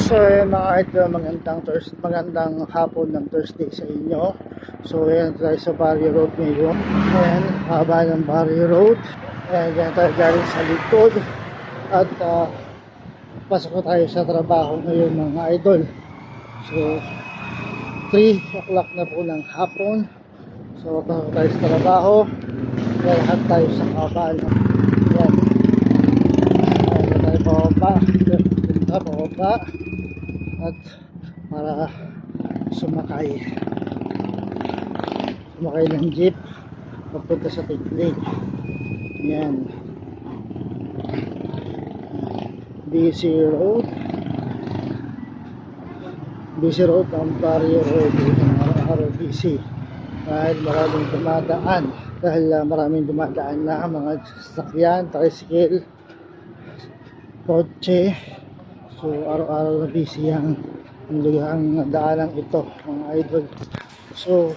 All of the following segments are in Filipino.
So mga idol, magandang hapon ng Thursday sa inyo. So ayan tayo sa Barrio Road ngayon. Ayan, haba ng Barrio Road. Ayan, dyan tayo galing sa likod. At pasok na tayo sa trabaho ngayon mga idol. So 3 o'clock na po ng hapon. So pasok tayo sa trabaho. Ayan, lahat tayo sa kabaan. Ayan. Ayan na tayo pababa. At para sumakay ng jeep papunta sa Tikling. Yan, busy road ang Barrio Road. Araw-araw busy dahil maraming dumadaan na mga sasakyan, tricycle, kotse. So araw-araw na busy ang daanan ito mga idol. So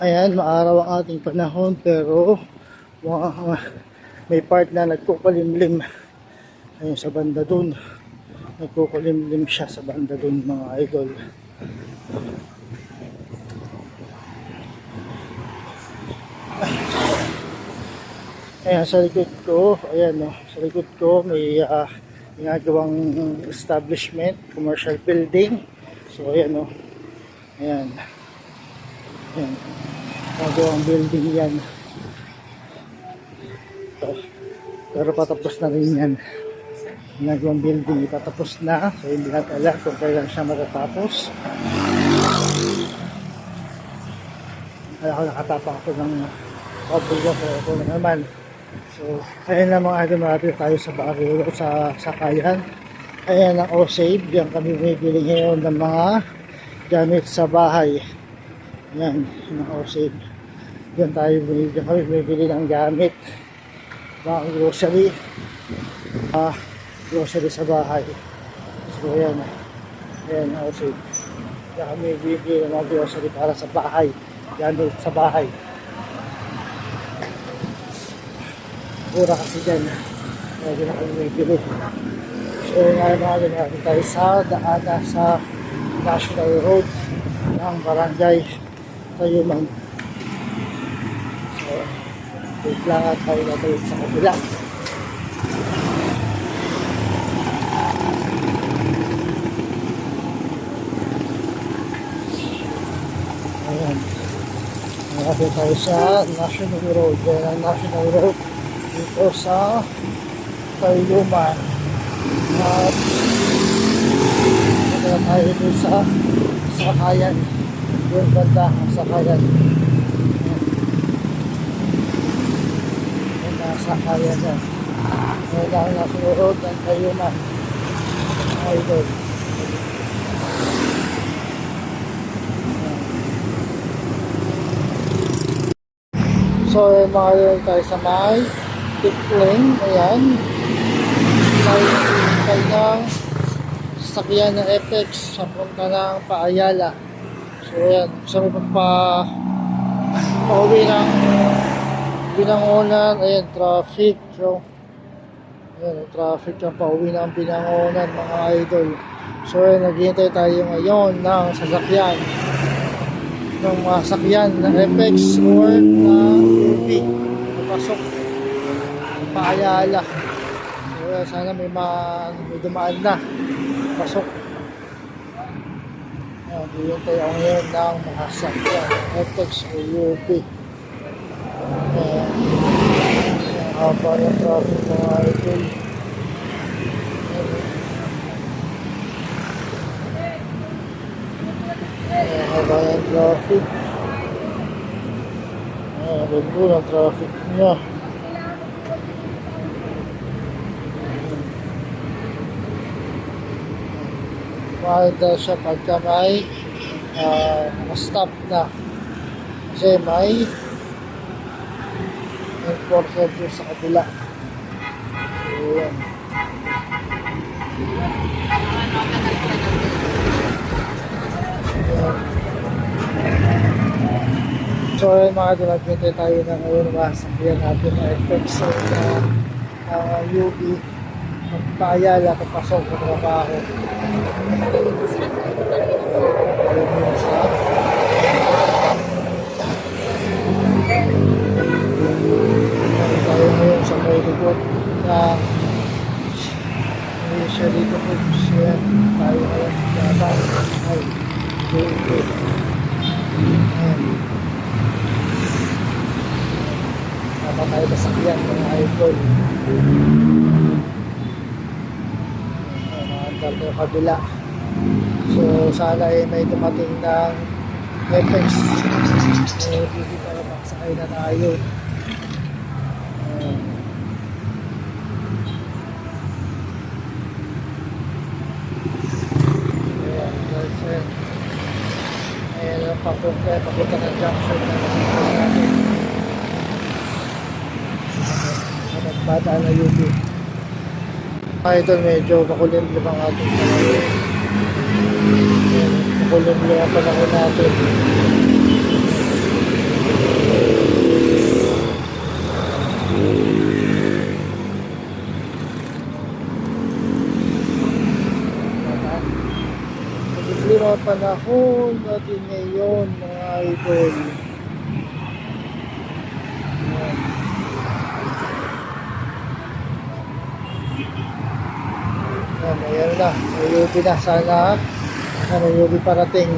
ayan, maaraw ang ating panahon pero may part na nagkukulimlim. Ayun sa banda dun, nagkukulimlim siya sa banda dun mga idol. Ayan sa likod ko, sa likod ko may ginagawang establishment, commercial building. So ayan ayan, ginagawang building yan. Pero patapos na rin yan. Ginagawang building, patapos na. So hindi natin alam kung kailan siya matatapos. Kaya ako nakatapak ako ng pabulga ko na naman. So, ayan na mga idol, marami tayo sa Barrio Road, sa sakayan. Ayan ang O-Save. Diyan kami bumibili ngayon ng mga gamit sa bahay. Ayan, ang O-Save. Diyan kami bumibili ng gamit, mga grocery, grocery sa bahay. So, ayan ang O-Save. Diyan kami bumibili ng mga grocery para sa bahay, gamit sa bahay. Mura kasi dyan, kaya din ako bumibili. So ngayon natin tayo sa daanan sa National Road ng Barangay Tayuman. So wait lang at tayo natin sa kabila. Ayan, natin tayo sa National Road. Yan ang National Road dito sa Tayuman. At ito tayo dito sa sakayan, yung banda ang sakayan. Yung sakayan yan. Ito ang nasunod ng Tayuman idol. So mga yun tayo sa may Tikling. Ayan, tayo ng sasakyan ng FX sa punta ng Paayala. So ayan, sa pauwi ng Binangonan. Ayan, traffic. So ayan, traffic yung pauwi ng Binangonan mga idol. So ayan, naghihintay tayo ngayon ng sasakyan, ng mga sakyan na FX or na UP pasok Paayala. So sana may dumaan na pasok. Hintay ako ngayon ng mga sakyan FX o UP. Haba ng traffic mga idol. Haba ng traffic. Ganda ng traffic niya. Mahal siya pagka may stop na kasi may enforcer doon sa kabila. So yan. So ayun mga idol, naghintay tayo na ngayon masakyan natin na FX UB Paayala papasok sa trabaho. Ayan, tayo ngayon. Yata. Ay, okay. Ayan. Tama tayo masakyan mga idol. Ayan, ang kabila. So, sana may dumating ng Apex. Hindi tayo makasakay na tayo. Ayan, papunta ng junction na natin. Nagbata na UP. Ito medyo makulimlim ang ating panahon. Makulimlim ang panahon natin. Makulimlim ang panahon natin ngayon mga idol. Ayan na, may UP na. Sana may UP parating.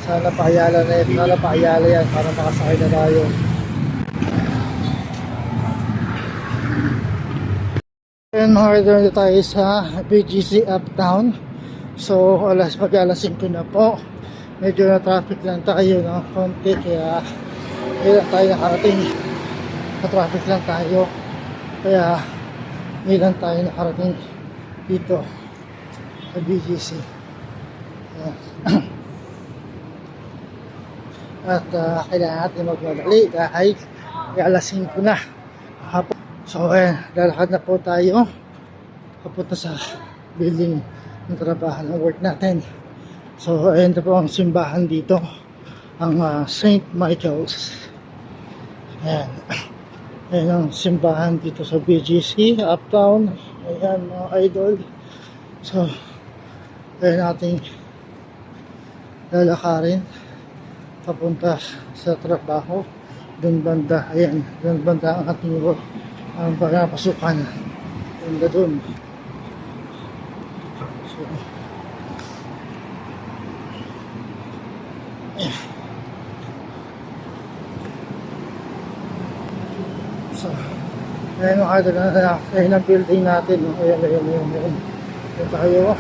Sana paayala na yan. Sana paayala yan para makasakay na tayo. Ayan mga idol, na tayo sa BGC Uptown. So alas 5 na po. Medyo na traffic lang tayo ng konti. Kaya hindi lang tayo nakarating. Na traffic lang tayo. Kaya hindi lang tayo nakarating dito sa BGC. At kailangan natin magmadali dahil alas 5 na hapon. So lalakad na po tayo papunta sa building ng trabaho ng work natin. So ayan na po ang simbahan dito, ang St. Michael's. Ayan ang simbahan dito sa BGC Uptown. Ayan mga idol. So ayan nating lalakarin papunta sa trabaho. Doon banda, ayan, doon banda ang ating work, ang pagpapasukan. Banda doon. So ayan. So ayan mga idol, ayan ang building natin. Ayan. Ayan tayo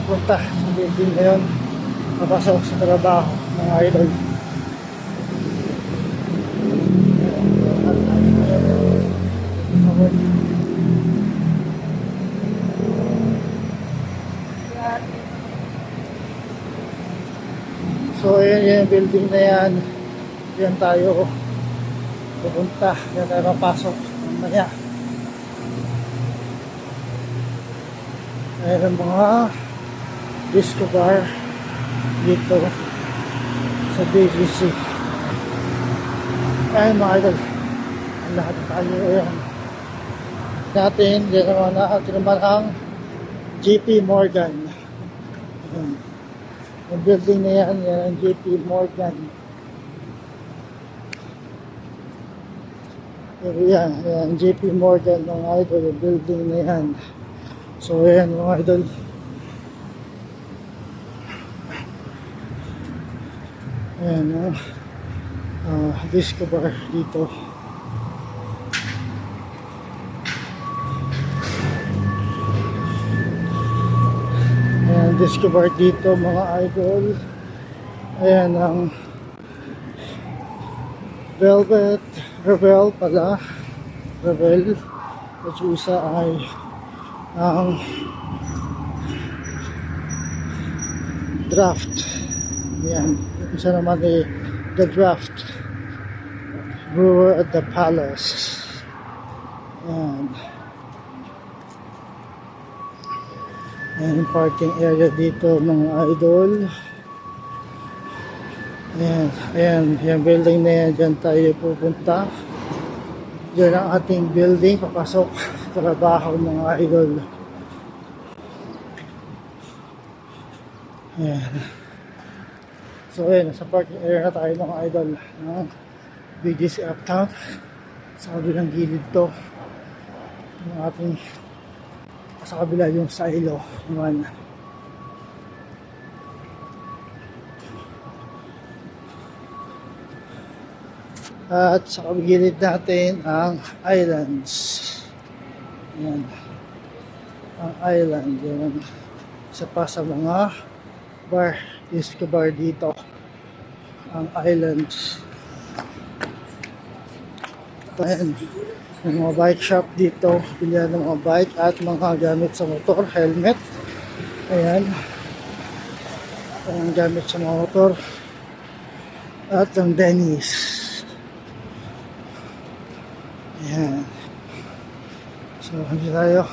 pupunta sa building na yun. Papasok sa trabaho mga idol. So ayan yung building na yan. Yan tayo pupunta. Yan tayo papasok mamaya. Ayan ang mga disco bar dito sa BGC. Ayan mga idol, ang lahat tayo. Ayan natin, natin naman ang JP Morgan. Ayan. Yung building na yan, yan ang JP Morgan. Yan, yan JP Morgan mga idol, yung building na yan. So ayan mga idol, ayan disco bar dito. Ayan disco bar dito mga idol. Ayan ang Velvet Revel pala, Revel. At isa ay ang Draft. Yan, isa naman ay The Draft Brewer at the Palace. Yan. Yan yung parking area dito mga idol. Ayan, yung building na yan, dyan tayo pupunta. Dyan ang ating building, papasok sa trabaho mga idol. Ayan. So ayan, sa parking area na tayo mga idol ng BGC Uptown. Sa kabilang gilid to, yung ating sa kabila yung silo naman. At sa kabigilid natin ang islands. Yan. Ang island. Yan. Isa pa sa mga bar. Disco bar dito. Ang islands. Ayan. May mga bike shop dito. Bilihan ng mga bike at mga gamit sa motor. Helmet. Ayan. Ang gamit sa mga motor. At ang Denny's. Ayan. So, hindi tayo.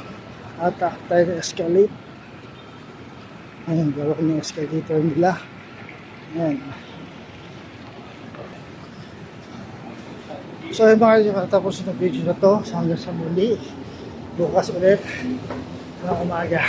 Atak tayo na escalate. Ayan, gawa ng escalator nila. Ayan. So, yung mga tapos ng video na to. Hanggang sa muli. Bukas ulit. Ng umaga.